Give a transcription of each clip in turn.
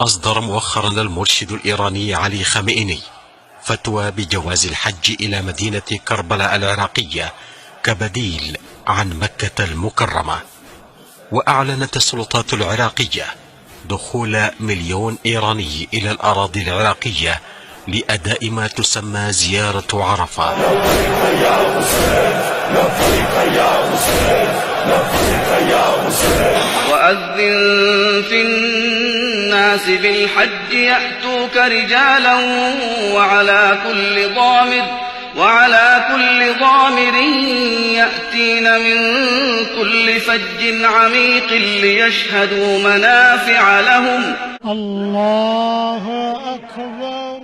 أصدر مؤخرا المرشد الإيراني علي خامنئي فتوى بجواز الحج إلى مدينة كربلاء العراقية كبديل عن مكة المكرمة. وأعلنت السلطات العراقية دخول 1,000,000 إيراني إلى الأراضي العراقية لأداء ما تسمى زيارة عرفة. لبيك يا حسين، لبيك يا حسين، لبيك يا حسين. وأذن في الناس بالحج يأتوك رجالا وعلى كل ضامر يأتين من كل فج عميق ليشهدوا منافع لهم. الله أكبر.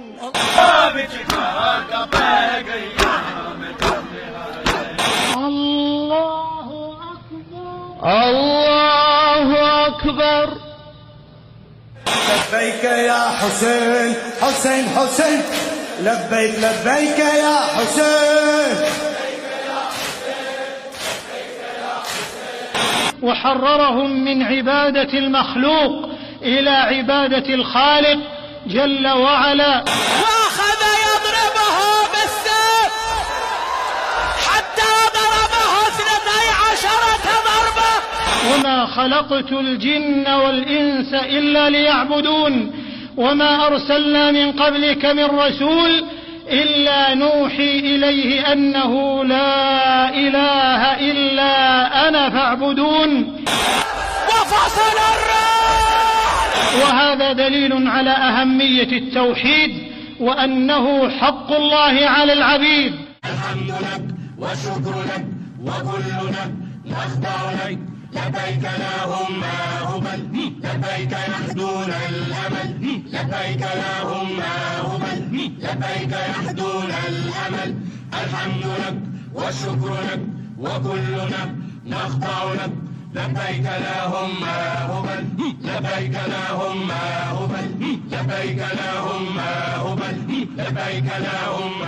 الله أكبر. الله أكبر. لبيك يا حسين، حسين حسين، لبيك لبيك يا حسين. وحررهم من عبادة المخلوق إلى عبادة الخالق جل وعلا. وأخذ يضربه بالسيف حتى ضربه 12 ضربة. وما خلقت الجن والإنس إلا ليعبدون وما أرسلنا من قبلك من رسول إلا نوحي إليه أنه لا إله إلا أنا فاعبدون. وفصل الرعد. وهذا دليل على أهمية التوحيد وأنه حق الله على العبيد. الحمد لك والشكر لك وكلنا نخضع لك. لبيك اللهم هبل، لبيك يحدون الأمل، لبيك اللهم هبل، لبيك يحدون الأمل. الحمد لك والشكر لك وكلنا نخضع لك. لبيك اللهم هبل، لبيك اللهم هبل، لبيك اللهم هبل، لبيك اللهم